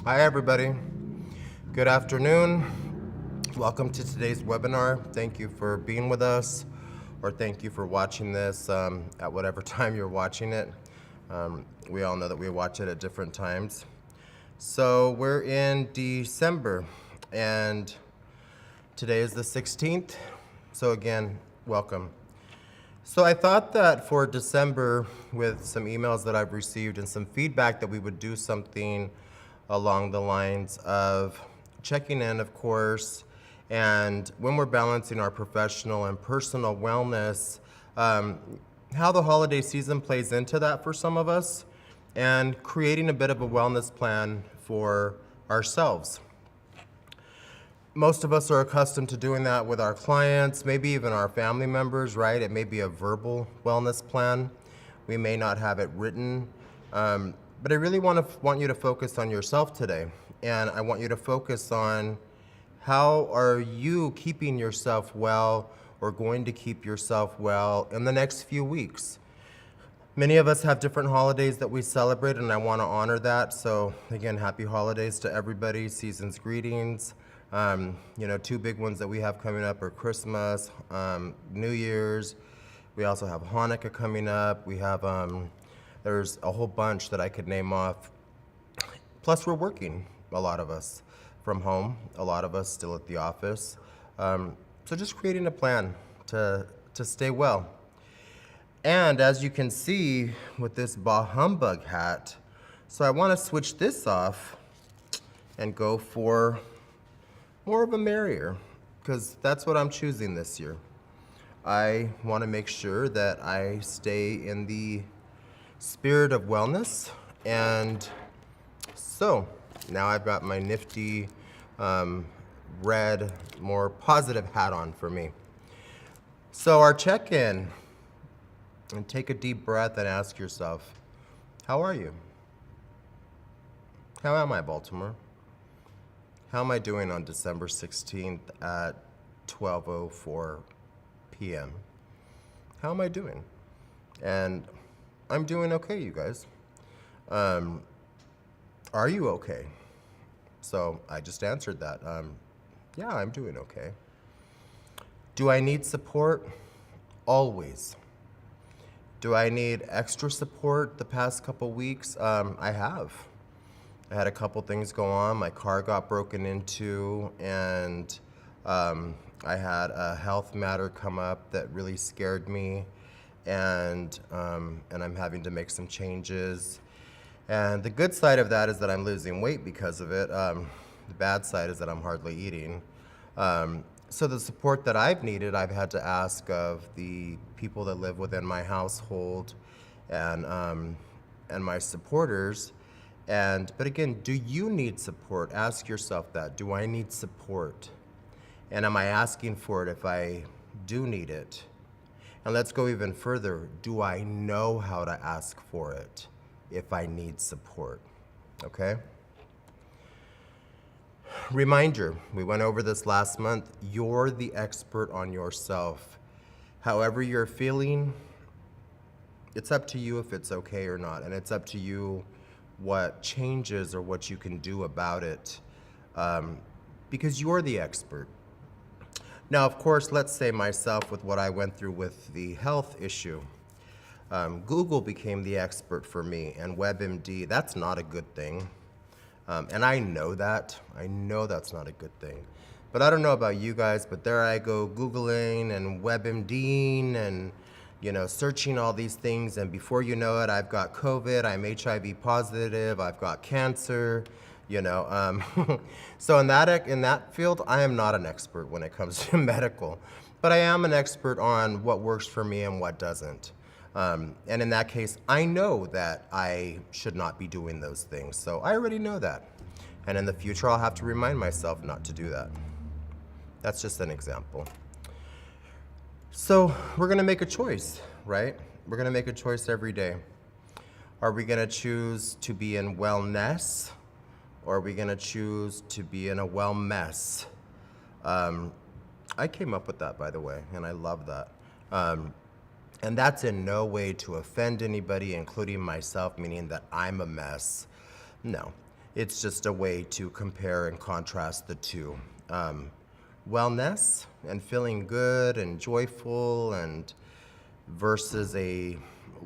Hi, everybody. Good afternoon. Welcome to today's webinar. Thank you for being with us, or thank you for watching this at whatever time you're watching it. We all know that we watch it at different times. So we're in December, and today is the 16th. So again, welcome. So I thought that for December, with some emails that I've received and some feedback, that we would do something along the lines of checking in, of course, and when we're balancing our professional and personal wellness, how the holiday season plays into that for some of us, and creating a bit of a wellness plan for ourselves. Most of us are accustomed to doing that with our clients, maybe even our family members, right? It may be a verbal wellness plan. We may not have it written. But I really want you to focus on yourself today. And I want you to focus on how are you keeping yourself well or going to keep yourself well in the next few weeks. Many of us have different holidays that we celebrate, and I want to honor that. So again, happy holidays to everybody, season's greetings. Two big ones that we have coming up are Christmas, New Year's. We also have Hanukkah coming up. We have, there's a whole bunch that I could name off. Plus we're working, a lot of us, from home, a lot of us still at the office. So just creating a plan to stay well. And as you can see with this Bah Humbug hat, so I want to switch this off and go for more of a merrier, because that's what I'm choosing this year. I want to make sure that I stay in the spirit of wellness, and so now I've got my nifty red, more positive hat on for me. So our check-in, and take a deep breath and ask yourself, how are you? How am I, Baltimore? How am I doing on December 16th at 12:04 p.m.? How am I doing? And I'm doing okay, you guys. Are you okay? So I just answered that. Yeah, I'm doing okay. Do I need support? Always. Do I need extra support the past couple weeks? I have. I had a couple things go on. My car got broken into, and I had a health matter come up that really scared me, and I'm having to make some changes. And the good side of that is that I'm losing weight because of it. The bad side is that I'm hardly eating. So the support that I've needed, I've had to ask of the people that live within my household and my supporters. But again, do you need support? Ask yourself that. Do I need support? And am I asking for it if I do need it? And let's go even further. Do I know how to ask for it if I need support? Okay? Reminder, we went over this last month. You're the expert on yourself. However you're feeling, it's up to you if it's okay or not. And it's up to you what changes or what you can do about it, because you're the expert. Now, of course, let's say myself with what I went through with the health issue. Google became the expert for me, and WebMD, that's not a good thing. And I know that. I know that's not a good thing. But I don't know about you guys, but there I go Googling and WebMDing and searching all these things, and before you know it, I've got COVID, I'm HIV positive, I've got cancer, So in that field, I am not an expert when it comes to medical, but I am an expert on what works for me and what doesn't. And in that case, I know that I should not be doing those things, so I already know that. And in the future, I'll have to remind myself not to do that. That's just an example. So we're gonna make a choice, right? We're gonna make a choice every day. Are we gonna choose to be in wellness, or are we gonna choose to be in a well mess? I came up with that, by the way, and I love that. And that's in no way to offend anybody, including myself, meaning that I'm a mess. No. It's just a way to compare and contrast the two. Wellness and feeling good and joyful and versus a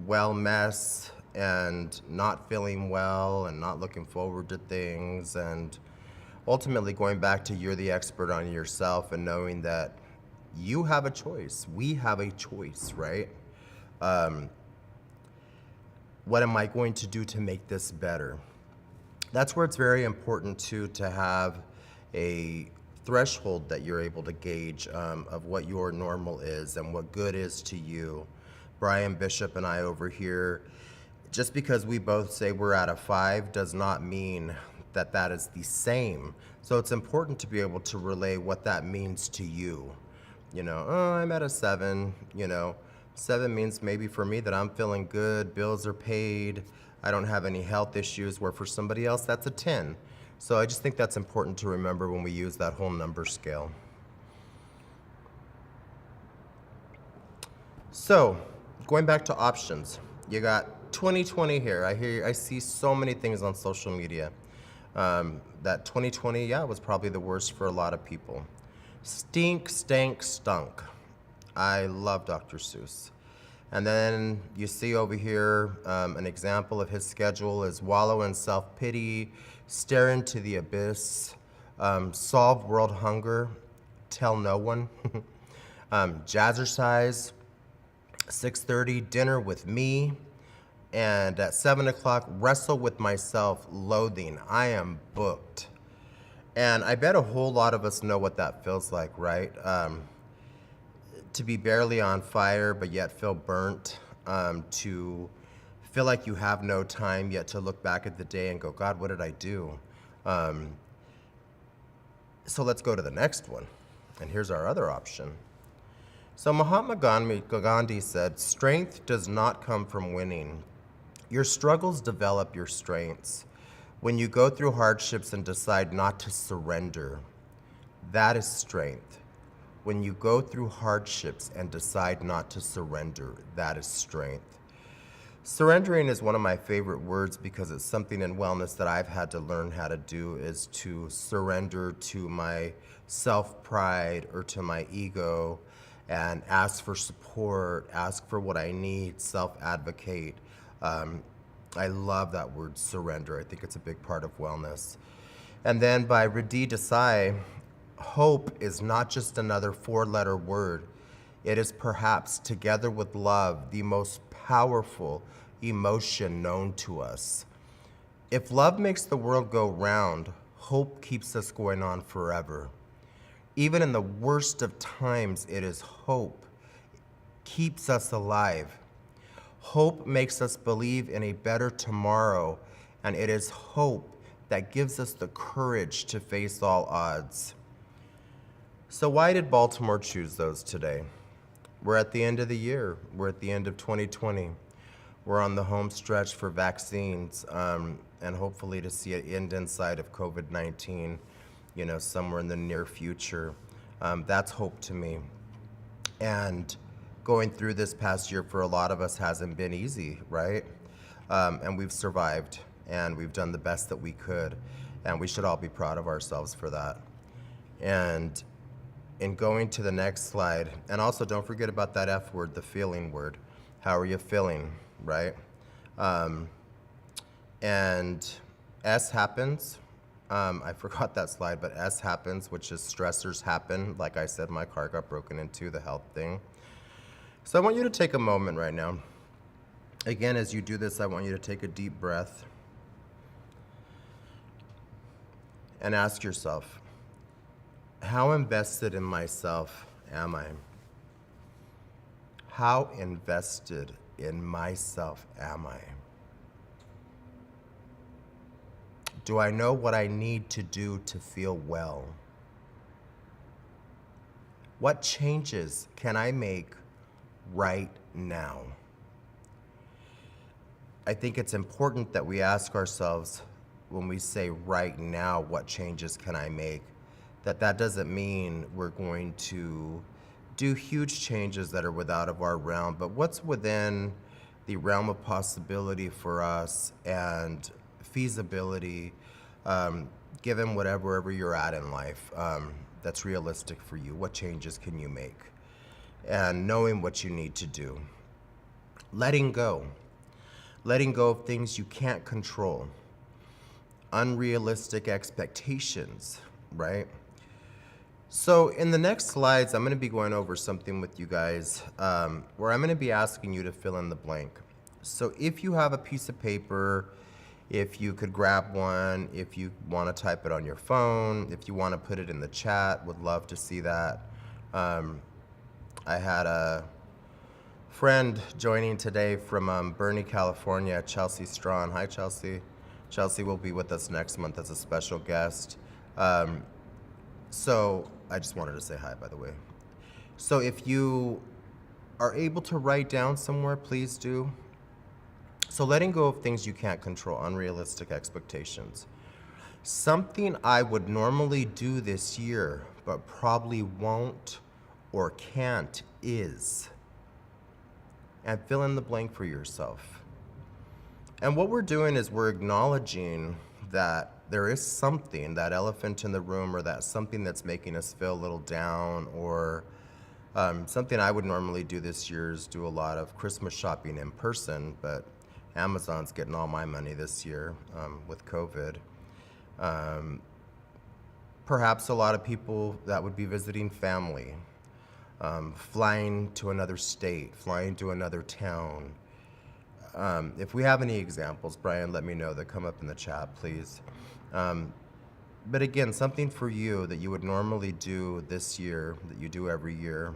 well mess and not feeling well and not looking forward to things, and ultimately going back to you're the expert on yourself and knowing that you have a choice. We have a choice, right? What am I going to do to make this better? That's where it's very important too to have a threshold that you're able to gauge of what your normal is and what good is to you. Brian Bishop and I over here, just because we both say we're at a 5 does not mean that that is the same. So it's important to be able to relay what that means to you. You know, oh, I'm at a 7, you know. 7 means maybe for me that I'm feeling good, bills are paid, I don't have any health issues, where for somebody else that's a 10. So I just think that's important to remember when we use that whole number scale. So, going back to options, you got 2020 here. I see so many things on social media that 2020, yeah, was probably the worst for a lot of people. Stink, stank, stunk. I love Dr. Seuss. And then you see over here an example of his schedule is wallow in self-pity, stare into the abyss, solve world hunger, tell no one, jazzercise, 6:30, dinner with me, and at 7 o'clock, wrestle with myself, loathing. I am booked. And I bet a whole lot of us know what that feels like, right? To be barely on fire, but yet feel burnt, to feel like you have no time, yet to look back at the day and go, God, what did I do? So let's go to the next one. And here's our other option. So Mahatma Gandhi said, strength does not come from winning. Your struggles develop your strengths. When you go through hardships and decide not to surrender, that is strength. When you go through hardships and decide not to surrender, that is strength. Surrendering is one of my favorite words because it's something in wellness that I've had to learn how to do, is to surrender to my self-pride or to my ego and ask for support, ask for what I need, self-advocate. I love that word, surrender. I think it's a big part of wellness. And then by Radi Desai, hope is not just another 4-letter word. It is perhaps, together with love, the most powerful emotion known to us. If love makes the world go round, hope keeps us going on forever. Even in the worst of times, it is hope keeps us alive. Hope makes us believe in a better tomorrow, and it is hope that gives us the courage to face all odds. So why did Baltimore choose those today? We're at the end of the year. We're at the end of 2020. We're on the home stretch for vaccines, and hopefully to see an end in sight of COVID-19, you know, somewhere in the near future. That's hope to me. And going through this past year for a lot of us hasn't been easy, right? And we've survived, and we've done the best that we could, and we should all be proud of ourselves for that. And in going to the next slide, and also don't forget about that F word, the feeling word. How are you feeling, right? And S happens. I forgot that slide, but S happens, which is stressors happen. Like I said, my car got broken into, the health thing. So I want you to take a moment right now. Again, as you do this, I want you to take a deep breath and ask yourself, how invested in myself am I? How invested in myself am I? Do I know what I need to do to feel well? What changes can I make right now? I think it's important that we ask ourselves when we say right now, what changes can I make? That doesn't mean we're going to do huge changes that are without of our realm, but what's within the realm of possibility for us and feasibility given wherever you're at in life, that's realistic for you. What changes can you make? And knowing what you need to do. Letting go of things you can't control. Unrealistic expectations, right? So in the next slides, I'm going to be going over something with you guys where I'm going to be asking you to fill in the blank. So if you have a piece of paper, if you could grab one, if you want to type it on your phone, if you want to put it in the chat, would love to see that. I had a friend joining today from Bernie, California, Chelsea Strawn. Hi, Chelsea. Chelsea will be with us next month as a special guest. So I just wanted to say hi, by the way. So if you are able to write down somewhere, please do. So letting go of things you can't control, unrealistic expectations. Something I would normally do this year, but probably won't or can't is. And fill in the blank for yourself. And what we're doing is we're acknowledging that there is something, that elephant in the room, or that something that's making us feel a little down, or something I would normally do this year is do a lot of Christmas shopping in person, but Amazon's getting all my money this year with COVID. Perhaps a lot of people that would be visiting family, flying to another state, flying to another town. If we have any examples, Brian, let me know. That come up in the chat, please. But again, something for you that you would normally do this year, that you do every year,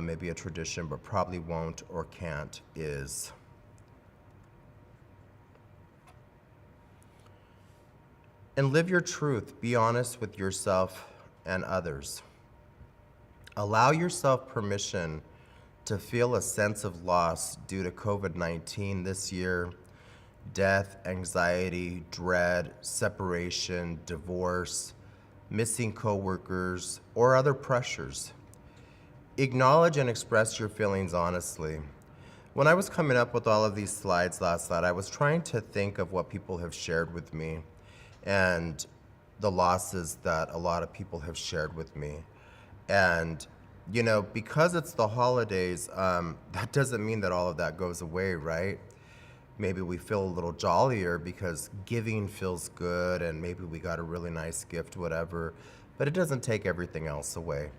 maybe a tradition, but probably won't or can't, is. And live your truth. Be honest with yourself and others. Allow yourself permission to feel a sense of loss due to COVID-19 this year. Death, anxiety, dread, separation, divorce, missing coworkers, or other pressures. Acknowledge and express your feelings honestly. When I was coming up with all of these slides last night, I was trying to think of what people have shared with me and the losses that a lot of people have shared with me. And you know, because it's the holidays, that doesn't mean that all of that goes away, right? Maybe we feel a little jollier because giving feels good, and maybe we got a really nice gift, whatever, but it doesn't take everything else away.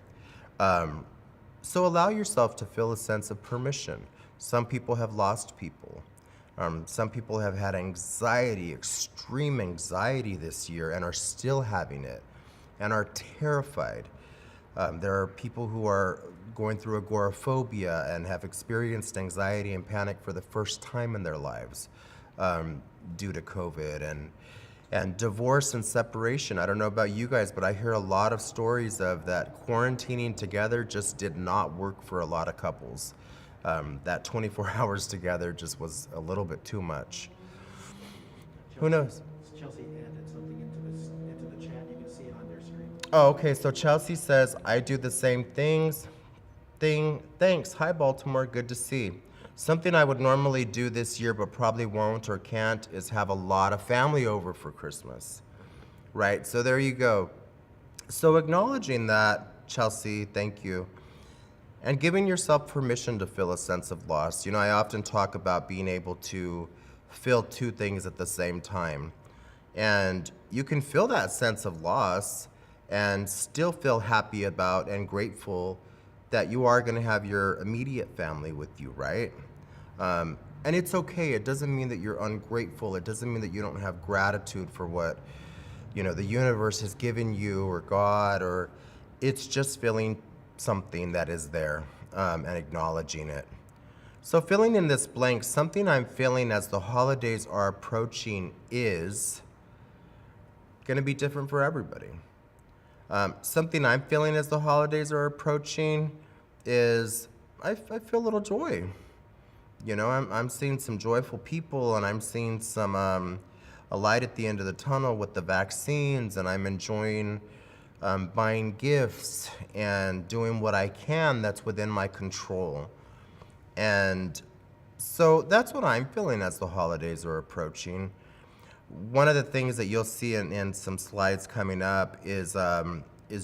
So allow yourself to feel a sense of permission. Some people have lost people. Some people have had anxiety, extreme anxiety this year, and are still having it, and are terrified. There are people who are going through agoraphobia and have experienced anxiety and panic for the first time in their lives due to COVID, and divorce and separation. I don't know about you guys, but I hear a lot of stories of that quarantining together just did not work for a lot of couples. That 24 hours together just was a little bit too much. Who knows? Chelsea added something into the chat. You can see it on their screen. Oh, okay. So Chelsea says, I do the same things. Thanks. Hi, Baltimore. Good to see. Something I would normally do this year but probably won't or can't is have a lot of family over for Christmas. Right? So there you go. So acknowledging that, Chelsea, thank you. And giving yourself permission to feel a sense of loss. You know, I often talk about being able to feel two things at the same time. And you can feel that sense of loss and still feel happy about and grateful that you are going to have your immediate family with you, right? And it's okay. It doesn't mean that you're ungrateful. It doesn't mean that you don't have gratitude for what, you know, the universe has given you, or God, or it's just feeling something that is there and acknowledging it. So filling in this blank, something I'm feeling as the holidays are approaching is going to be different for everybody. Something I'm feeling as the holidays are approaching is I feel a little joy. You know, I'm seeing some joyful people, and I'm seeing some a light at the end of the tunnel with the vaccines, and I'm enjoying buying gifts and doing what I can that's within my control. And so that's what I'm feeling as the holidays are approaching. one of the things that you'll see in some slides coming up is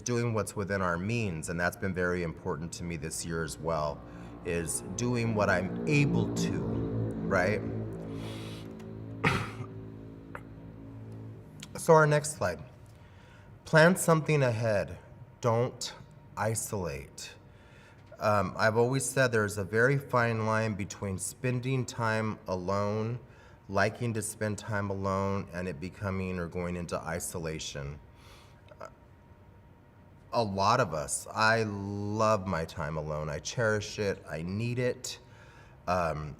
doing what's within our means, and that's been very important to me this year as well, is doing what I'm able to, right? So our next slide. Plan something ahead. Don't isolate. I've always said there's a very fine line between spending time alone, liking to spend time alone, and it becoming or going into isolation. A lot of us, I love my time alone. I cherish it. I need it.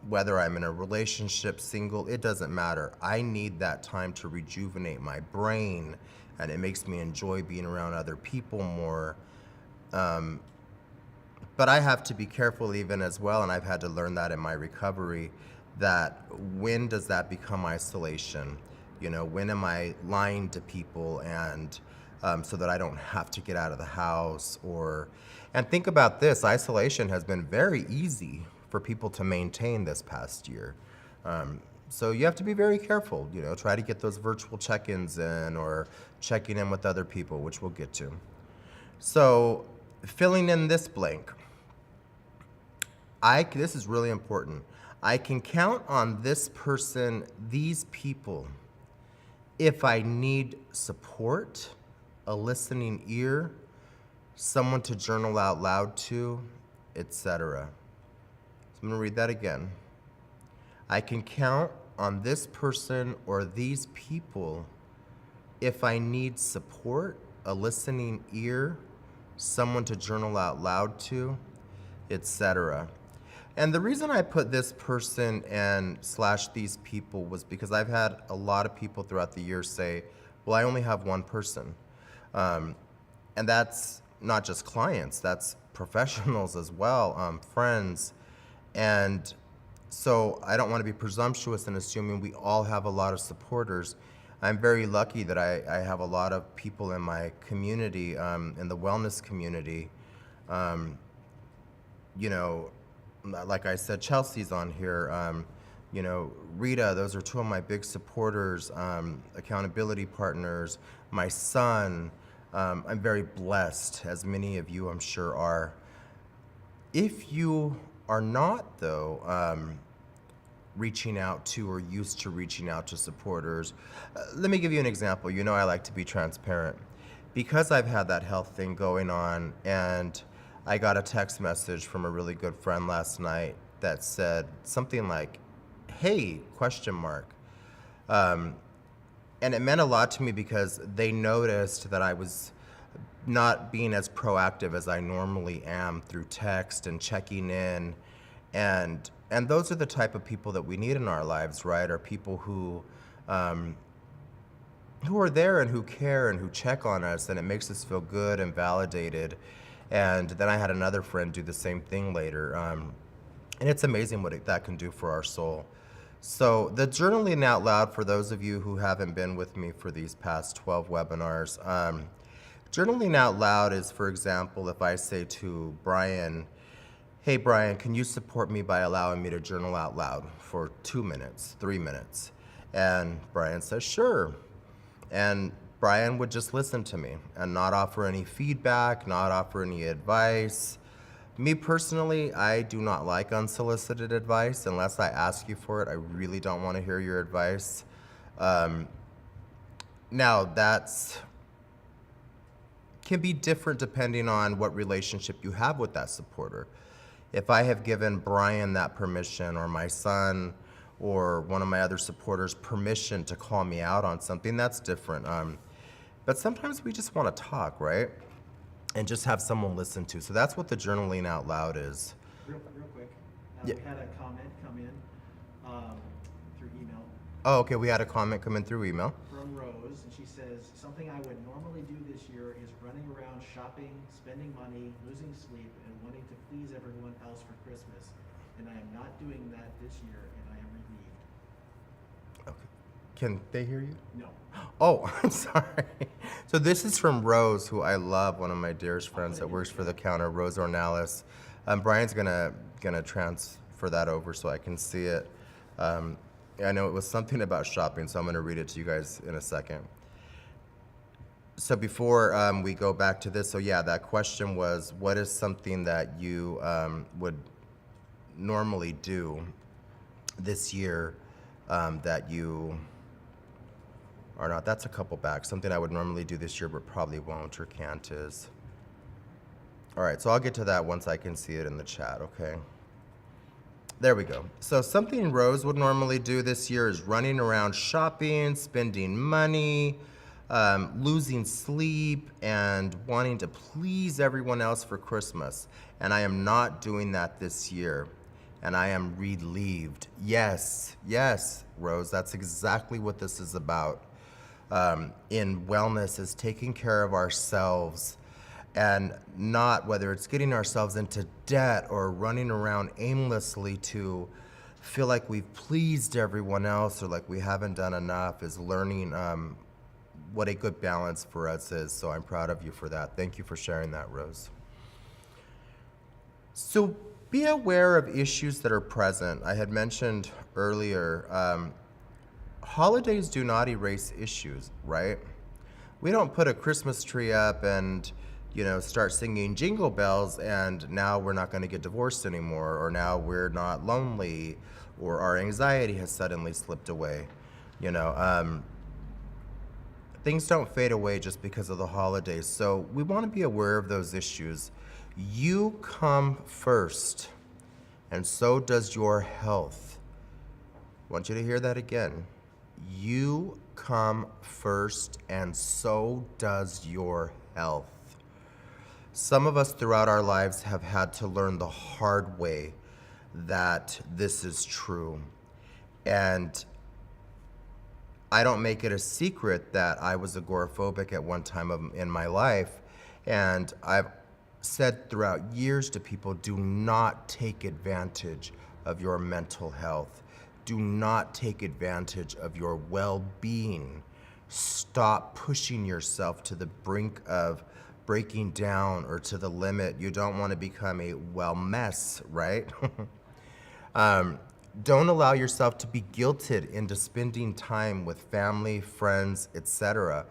Whether I'm in a relationship, single, it doesn't matter. I need that time to rejuvenate my brain, and it makes me enjoy being around other people more. But I have to be careful even as well, and I've had to learn that in my recovery, that when does that become isolation? You know, when am I lying to people and so that I don't have to get out of the house? And think about this, isolation has been very easy for people to maintain this past year. So you have to be very careful, you know, try to get those virtual check-ins in or checking in with other people, which we'll get to. So filling in this blank, this is really important. I can count on this person, these people, if I need support, a listening ear, someone to journal out loud to, etc. So I'm going to read that again. I can count on this person or these people if I need support, a listening ear, someone to journal out loud to, etc. And the reason I put this person and / these people was because I've had a lot of people throughout the year say, well, I only have one person. And that's not just clients, that's professionals as well, friends. And so I don't want to be presumptuous in assuming we all have a lot of supporters. I'm very lucky that I have a lot of people in my community, in the wellness community. You know, like I said, Chelsea's on here. You know, Rita, those are two of my big supporters, accountability partners, my son. I'm very blessed, as many of you I'm sure are. If you are not, though, reaching out to or used to reaching out to supporters, let me give you an example. You know I like to be transparent. Because I've had that health thing going on, and I got a text message from a really good friend last night that said something like, hey, ? And it meant a lot to me because they noticed that I was not being as proactive as I normally am through text and checking in. And those are the type of people that we need in our lives, right? Are people who are there and who care and who check on us, and it makes us feel good and validated. And then I had another friend do the same thing later. And it's amazing what that can do for our soul. So the journaling out loud, for those of you who haven't been with me for these past 12 webinars, journaling out loud is, for example, if I say to Brian, hey Brian, can you support me by allowing me to journal out loud for 2 minutes, 3 minutes? And Brian says, sure. And Brian would just listen to me and not offer any feedback, not offer any advice. Me personally, I do not like unsolicited advice unless I ask you for it. I really don't want to hear your advice. Now, that's can be different depending on what relationship you have with that supporter. If I have given Brian that permission, or my son, or one of my other supporters permission to call me out on something, that's different. But sometimes we just want to talk, right? And just have someone listen to. So that's what the journaling out loud is. Real quick, Yeah. we had a comment come in through email Oh, okay, we had a comment come in through email. from Rose, and she says, something I would normally do this year is running around shopping, spending money, losing sleep, and wanting to please everyone else for Christmas. And I am not doing that this year, and I am relieved. Okay. Can they hear you? No. Oh, I'm sorry. So this is from Rose, who I love, one of my dearest friends that works for the counter, Rose Ornalis. Brian's gonna transfer that over so I can see it. I know it was something about shopping, so I'm going to read it to you guys in a second. So before we go back to this, so yeah, that question was, what is something that you would normally do this year that you are not? That's a couple back. Something I would normally do this year but probably won't or can't is. All right, so I'll get to that once I can see it in the chat, okay? There we go. So something Rose would normally do this year is running around shopping, spending money, losing sleep, and wanting to please everyone else for Christmas. And I am not doing that this year. And I am relieved. Yes, yes, Rose, that's exactly what this is about. In wellness is taking care of ourselves, and not whether it's getting ourselves into debt or running around aimlessly to feel like we've pleased everyone else or like we haven't done enough, is learning what a good balance for us is. So I'm proud of you for that. Thank you for sharing that, Rose. So be aware of issues that are present. I had mentioned earlier, holidays do not erase issues, right? We don't put a Christmas tree up and start singing jingle bells and now we're not going to get divorced anymore, or now we're not lonely, or our anxiety has suddenly slipped away. Things don't fade away just because of the holidays. So we want to be aware of those issues. You come first, and so does your health. I want you to hear that again. You come first, and so does your health. Some of us throughout our lives have had to learn the hard way that this is true. And I don't make it a secret that I was agoraphobic at one time in my life. And I've said throughout years to people, do not take advantage of your mental health. Do not take advantage of your well-being. Stop pushing yourself to the brink of breaking down or to the limit. You don't want to become a mess, right? Don't allow yourself to be guilted into spending time with family, friends, etc.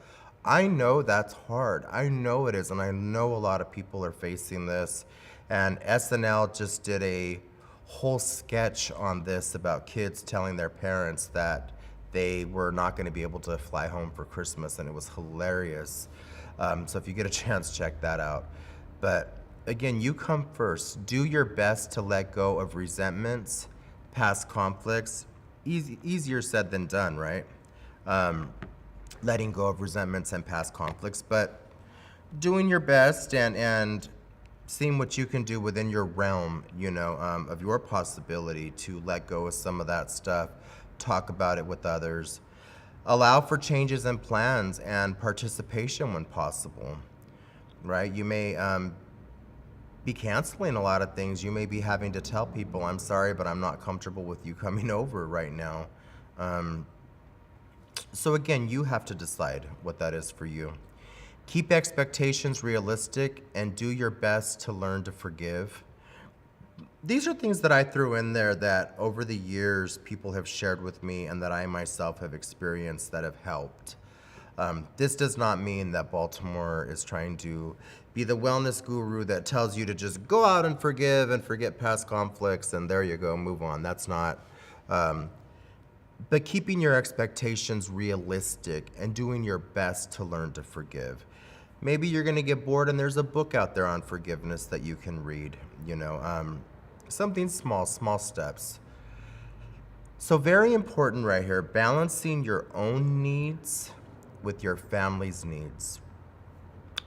I know that's hard. I know it is, and I know a lot of people are facing this. And SNL just did a whole sketch on this about kids telling their parents that they were not going to be able to fly home for Christmas, and it was hilarious. So if you get a chance, check that out. But again, you come first. Do your best to let go of resentments, past conflicts. Easier said than done, right? Letting go of resentments and past conflicts, but doing your best and seeing what you can do within your realm, of your possibility to let go of some of that stuff, talk about it with others. Allow for changes in plans and participation when possible, right? You may be canceling a lot of things. You may be having to tell people, I'm sorry, but I'm not comfortable with you coming over right now. So again, you have to decide what that is for you. Keep expectations realistic and do your best to learn to forgive. These are things that I threw in there that over the years people have shared with me and that I myself have experienced that have helped. This does not mean that Baltimore is trying to be the wellness guru that tells you to just go out and forgive and forget past conflicts and there you go, move on. That's not. But keeping your expectations realistic and doing your best to learn to forgive. Maybe you're going to get bored and there's a book out there on forgiveness that you can read, something small steps. So very important right here, balancing your own needs with your family's needs.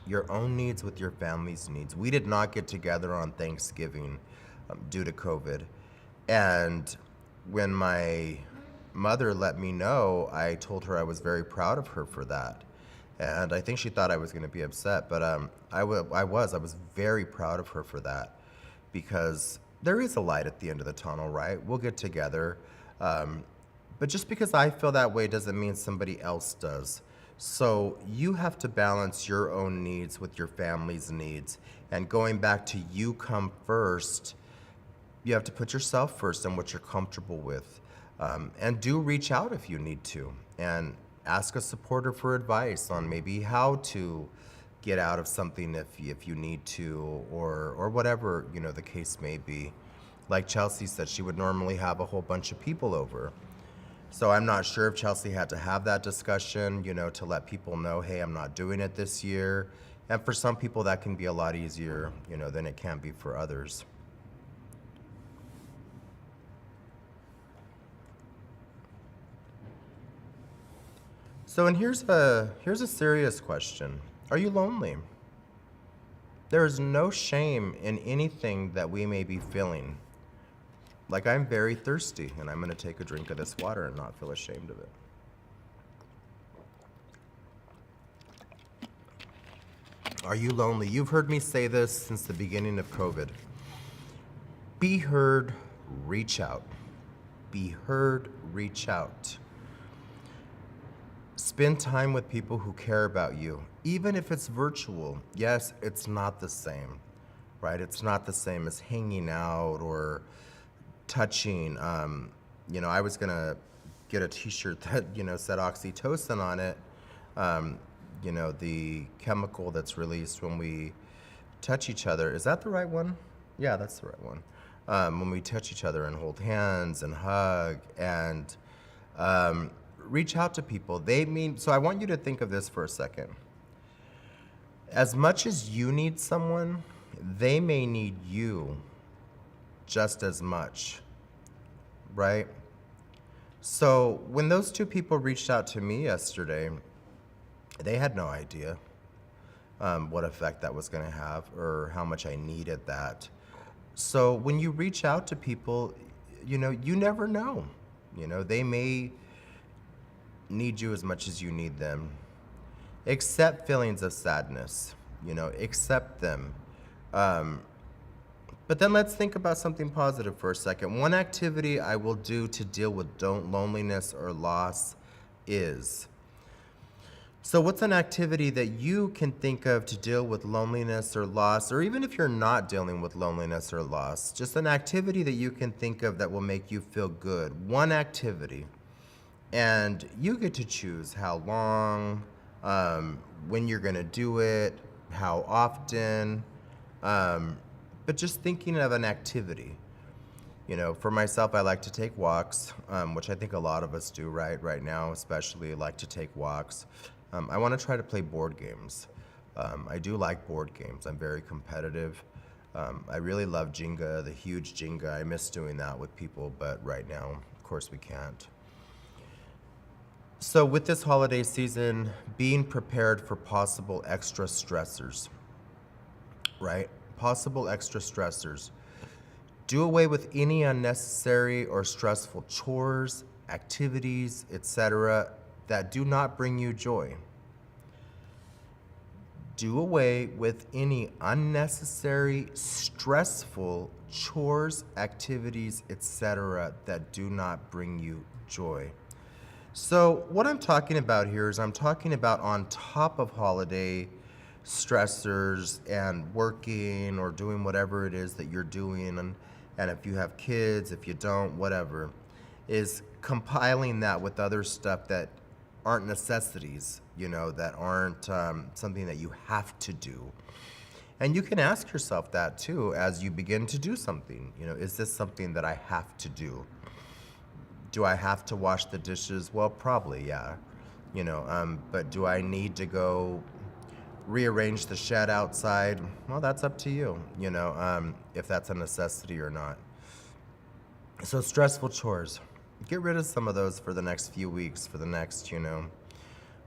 Your own needs with your family's needs. We did not get together on Thanksgiving due to COVID. And when my mother let me know, I told her I was very proud of her for that. And I think she thought I was going to be upset, but I was very proud of her for that, because there is a light at the end of the tunnel, right? We'll get together. But just because I feel that way doesn't mean somebody else does. So you have to balance your own needs with your family's needs. And going back to you come first, you have to put yourself first and what you're comfortable with. And do reach out if you need to, and ask a supporter for advice on maybe how to get out of something if you need to, or whatever, you know, the case may be. Like Chelsea said, she would normally have a whole bunch of people over. So I'm not sure if Chelsea had to have that discussion, you know, to let people know, hey, I'm not doing it this year. And for some people, that can be a lot easier, you know, than it can be for others. So, and here's a serious question. Are you lonely? There is no shame in anything that we may be feeling. Like, I'm very thirsty, and I'm going to take a drink of this water and not feel ashamed of it. Are you lonely? You've heard me say this since the beginning of COVID. Be heard, reach out. Be heard, reach out. Spend time with people who care about you, even if it's virtual. Yes, it's not the same, right? It's not the same as hanging out or touching. You know, I was gonna get a T-shirt that, you know, said oxytocin on it. You know, the chemical that's released when we touch each other. Is that the right one? Yeah, that's the right one. When we touch each other and hold hands and hug and reach out to people. So I want you to think of this for a second. As much as you need someone, they may need you just as much, right? So when those two people reached out to me yesterday, they had no idea what effect that was going to have or how much I needed that. So when you reach out to people, you know, you never know. You know, they may need you as much as you need them. Accept feelings of sadness, you know, accept them. But then let's think about something positive for a second. One activity I will do to deal with loneliness or loss is. So what's an activity that you can think of to deal with loneliness or loss, or even if you're not dealing with loneliness or loss, just an activity that you can think of that will make you feel good. One activity. And you get to choose how long, when you're gonna do it, how often, but just thinking of an activity. You know, for myself, I like to take walks, which I think a lot of us do right now, especially like to take walks. I wanna try to play board games. I do like board games. I'm very competitive. I really love Jenga, the huge Jenga. I miss doing that with people, but right now, of course, we can't. So with this holiday season, being prepared for possible extra stressors, right? Possible extra stressors. Do away with any unnecessary or stressful chores, activities, etc. that do not bring you joy. Do away with any unnecessary, stressful chores, activities, etc. that do not bring you joy. So what I'm talking about here is I'm talking about on top of holiday stressors and working or doing whatever it is that you're doing, and if you have kids, if you don't, whatever, is compiling that with other stuff that aren't necessities, you know, that aren't something that you have to do. And you can ask yourself that too as you begin to do something. You know, is this something that I have to do? Do I have to wash the dishes? Well, probably, yeah. You know, but do I need to go rearrange the shed outside? Well, that's up to you, you know, if that's a necessity or not. So stressful chores. Get rid of some of those for the next few weeks, for the next, you know,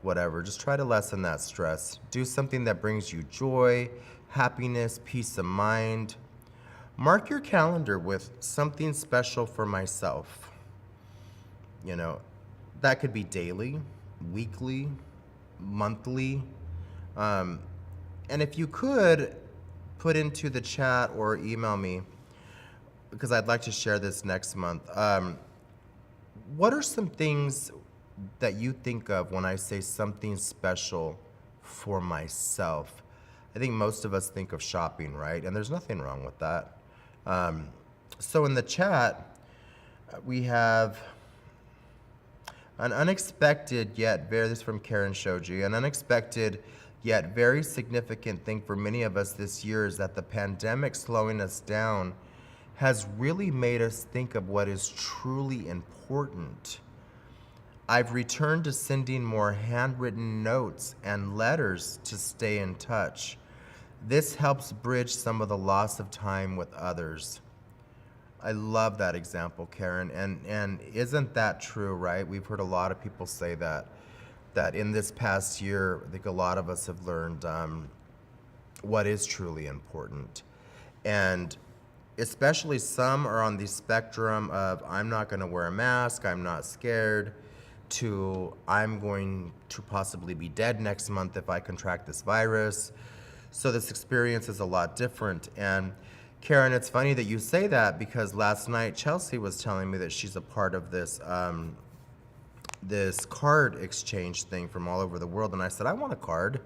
whatever. Just try to lessen that stress. Do something that brings you joy, happiness, peace of mind. Mark your calendar with something special for myself. You know, that could be daily, weekly, monthly. And if you could, put into the chat or email me, because I'd like to share this next month. What are some things that you think of when I say something special for myself? I think most of us think of shopping, right? And there's nothing wrong with that. So in the chat, we have An unexpected yet very, this is from Karen Shoji, an unexpected yet very significant thing for many of us this year is that the pandemic slowing us down has really made us think of what is truly important. I've returned to sending more handwritten notes and letters to stay in touch. This helps bridge some of the loss of time with others. I love that example, Karen, and isn't that true, right? We've heard a lot of people say that in this past year, I think a lot of us have learned what is truly important. And especially some are on the spectrum of, I'm not gonna wear a mask, I'm not scared, to I'm going to possibly be dead next month if I contract this virus. So this experience is a lot different. And Karen, it's funny that you say that because last night Chelsea was telling me that she's a part of this this card exchange thing from all over the world, and I said, I want a card.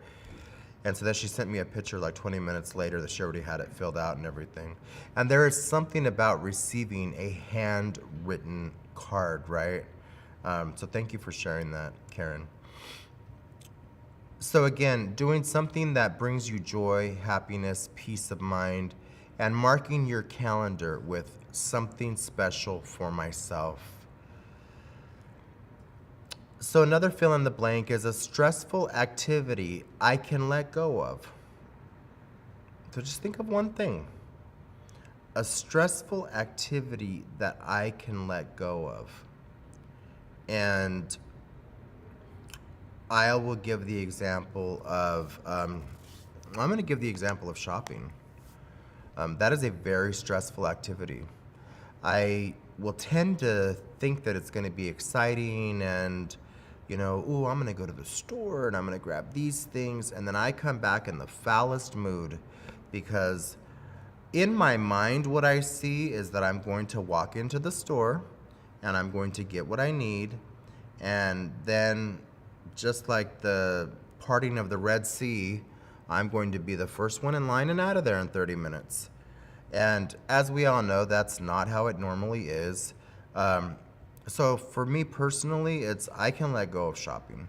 And so then she sent me a picture like 20 minutes later that she already had it filled out and everything. And there is something about receiving a handwritten card, right? So thank you for sharing that, Karen. So again, doing something that brings you joy, happiness, peace of mind, and marking your calendar with something special for myself. So another fill in the blank is a stressful activity I can let go of. So just think of one thing. A stressful activity that I can let go of. And I will give the example of, I'm going to give the example of shopping. That is a very stressful activity. I will tend to think that it's going to be exciting and, you know, ooh, I'm going to go to the store and I'm going to grab these things. And then I come back in the foulest mood because in my mind, what I see is that I'm going to walk into the store and I'm going to get what I need. And then just like the parting of the Red Sea, I'm going to be the first one in line and out of there in 30 minutes. And as we all know, that's not how it normally is. So for me personally, it's I can let go of shopping.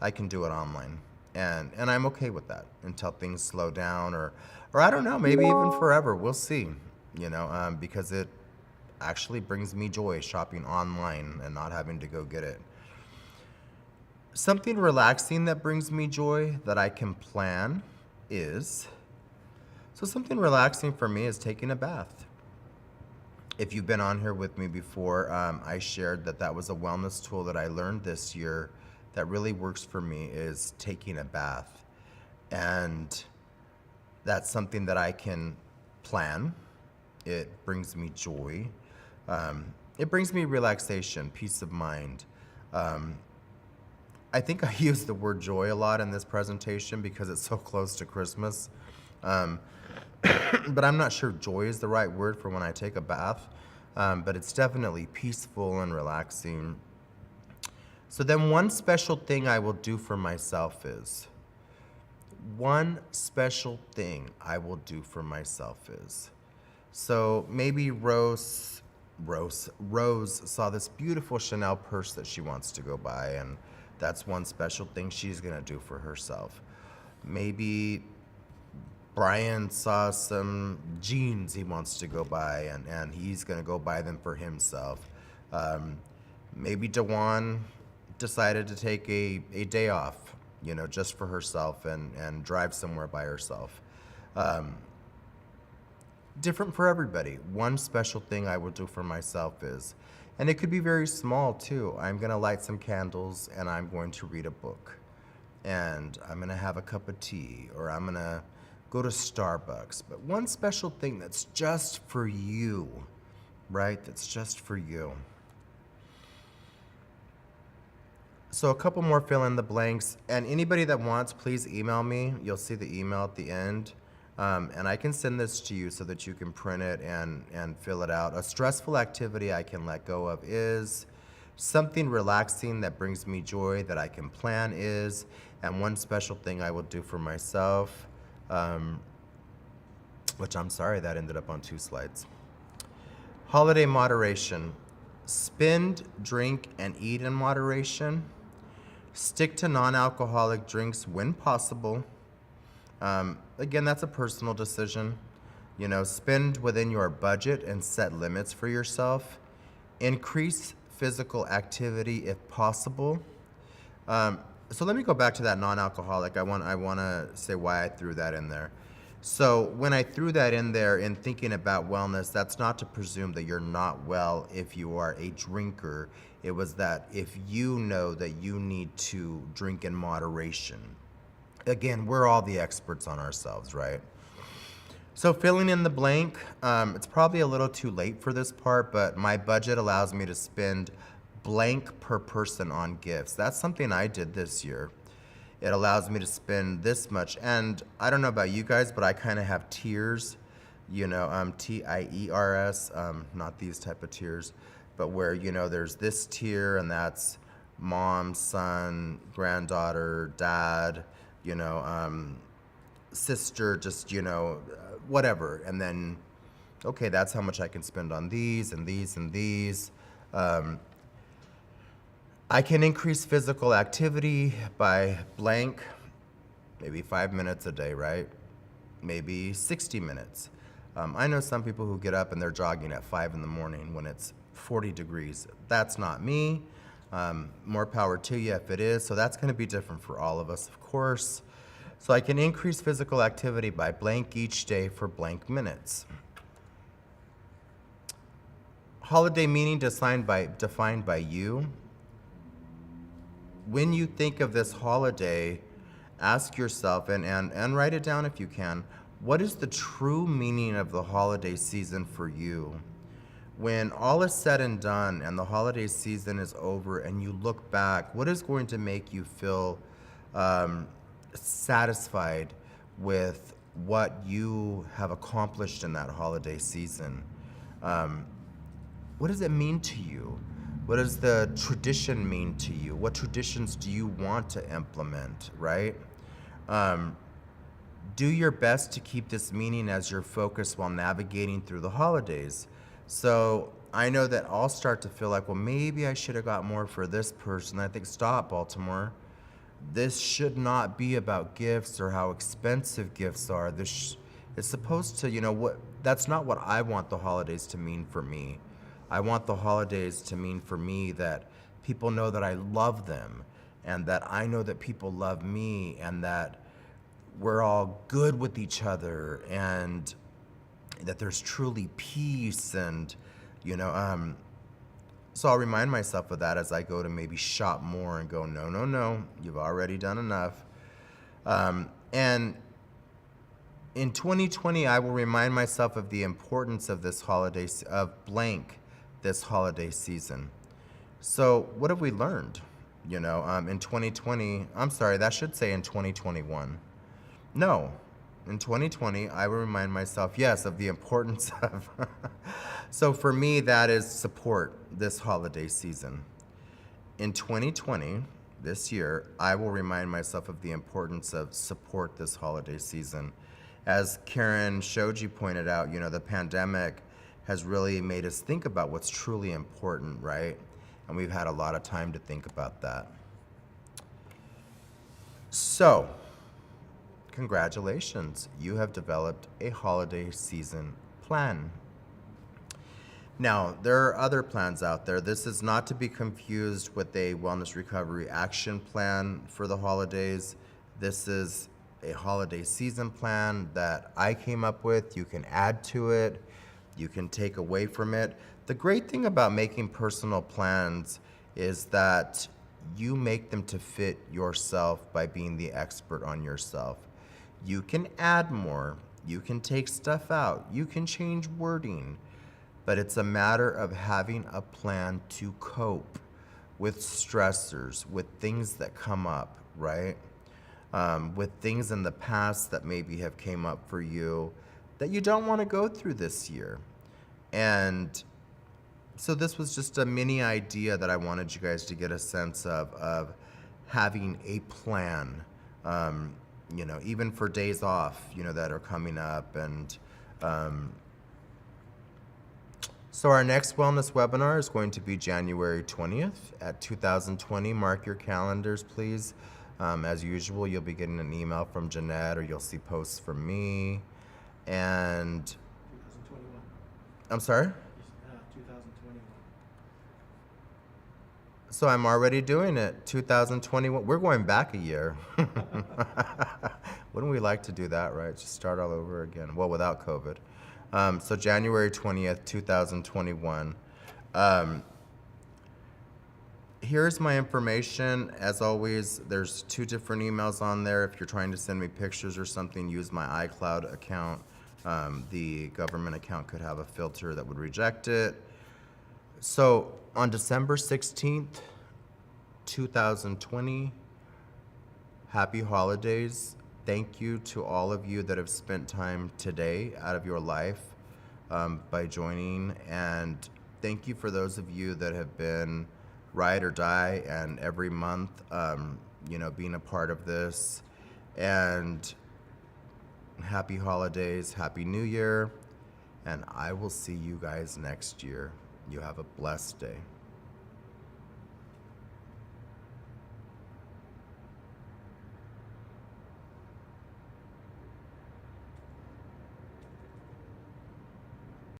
I can do it online. And I'm okay with that until things slow down or I don't know, maybe even forever. We'll see, you know, because it actually brings me joy shopping online and not having to go get it. Something relaxing that brings me joy that I can plan is, so something relaxing for me is taking a bath. If you've been on here with me before, I shared that was a wellness tool that I learned this year that really works for me is taking a bath. And that's something that I can plan. It brings me joy. It brings me relaxation, peace of mind. I think I use the word joy a lot in this presentation because it's so close to Christmas. But I'm not sure joy is the right word for when I take a bath, but it's definitely peaceful and relaxing. So then one special thing I will do for myself is, so maybe Rose saw this beautiful Chanel purse that she wants to go buy, and that's one special thing she's gonna do for herself. Maybe Brian saw some jeans he wants to go buy, and he's gonna go buy them for himself. Maybe Dewan decided to take a day off, you know, just for herself and drive somewhere by herself. Different for everybody. One special thing I will do for myself is, and it could be very small too, I'm gonna light some candles and I'm going to read a book. And I'm gonna have a cup of tea, or I'm gonna go to Starbucks. But one special thing that's just for you, right? That's just for you. So a couple more fill in the blanks, and anybody that wants, please email me. You'll see the email at the end. And I can send this to you so that you can print it and fill it out. A stressful activity I can let go of is, something relaxing that brings me joy that I can plan is, and one special thing I will do for myself, which I'm sorry that ended up on 2 slides. Holiday moderation. spend, drink, and eat in moderation. Stick to non-alcoholic drinks when possible. Again, that's a personal decision. Spend within your budget and set limits for yourself. Increase physical activity if possible. So let me go back to that non-alcoholic. I want to say why I threw that in there. So when I threw that in there in thinking about wellness, that's not to presume that you're not well if you are a drinker. It was that if you know that you need to drink in moderation. Again, we're all the experts on ourselves, right? So filling in the blank, it's probably a little too late for this part, but my budget allows me to spend blank per person on gifts. That's something I did this year. It allows me to spend this much. And I don't know about you guys, but I kind of have tiers, TIERS, not these type of tiers, but where, there's this tier and that's mom, son, granddaughter, dad, sister, just, whatever. And then, okay, that's how much I can spend on these and these and these. I can increase physical activity by blank, maybe 5 minutes a day, right? Maybe 60 minutes. I know some people who get up and they're jogging at 5 in the morning when it's 40 degrees. That's not me. More power to you if it is. So that's going to be different for all of us, of course. So I can increase physical activity by blank each day for blank minutes. Holiday meaning defined by you. When you think of this holiday, ask yourself, and write it down if you can, what is the true meaning of the holiday season for you? When all is said and done and the holiday season is over and you look back, what is going to make you feel satisfied with what you have accomplished in that holiday season? What does it mean to you? What does the tradition mean to you? What traditions do you want to implement, right? Do your best to keep this meaning as your focus while navigating through the holidays. So I know that I'll start to feel like, well, maybe I should have got more for this person. I think, stop, Baltimore. This should not be about gifts or how expensive gifts are. It's supposed to, that's not what I want the holidays to mean for me. I want the holidays to mean for me that people know that I love them and that I know that people love me and that we're all good with each other and that there's truly peace and, so I'll remind myself of that as I go to maybe shop more and go, no, you've already done enough. And in 2020, I will remind myself of the importance of this holiday, this holiday season. So what have we learned? In 2020, I'm sorry, that should say in 2021. No, in 2020, I will remind myself, yes, of the importance of, so for me, that is support this holiday season. In 2020, this year, I will remind myself of the importance of support this holiday season. As Karen Shoji pointed out, the pandemic has really made us think about what's truly important, right? And we've had a lot of time to think about that. So, congratulations, you have developed a holiday season plan. Now, there are other plans out there. This is not to be confused with a wellness recovery action plan for the holidays. This is a holiday season plan that I came up with. You can add to it. You can take away from it. The great thing about making personal plans is that you make them to fit yourself by being the expert on yourself. You can add more. You can take stuff out. You can change wording. But it's a matter of having a plan to cope with stressors, with things that come up, right? With things in the past that maybe have came up for you that you don't want to go through this year. And so this was just a mini idea that I wanted you guys to get a sense of having a plan, even for days off, that are coming up and So our next wellness webinar is going to be January 20th at 2020. Mark your calendars, please. As usual, you'll be getting an email from Jeanette, or you'll see posts from me. And 2021. I'm sorry? 2021. So I'm already doing it. 2021. We're going back a year. Wouldn't we like to do that, right? Just start all over again. Well, without COVID. So January 20th, 2021. Here's my information. As always, there's 2 different emails on there. If you're trying to send me pictures or something, use my iCloud account. The government account could have a filter that would reject it. So on December 16th, 2020, happy holidays. Thank you to all of you that have spent time today out of your life by joining. And thank you for those of you that have been ride or die and every month, being a part of this. And happy holidays, happy new year. And I will see you guys next year. You have a blessed day.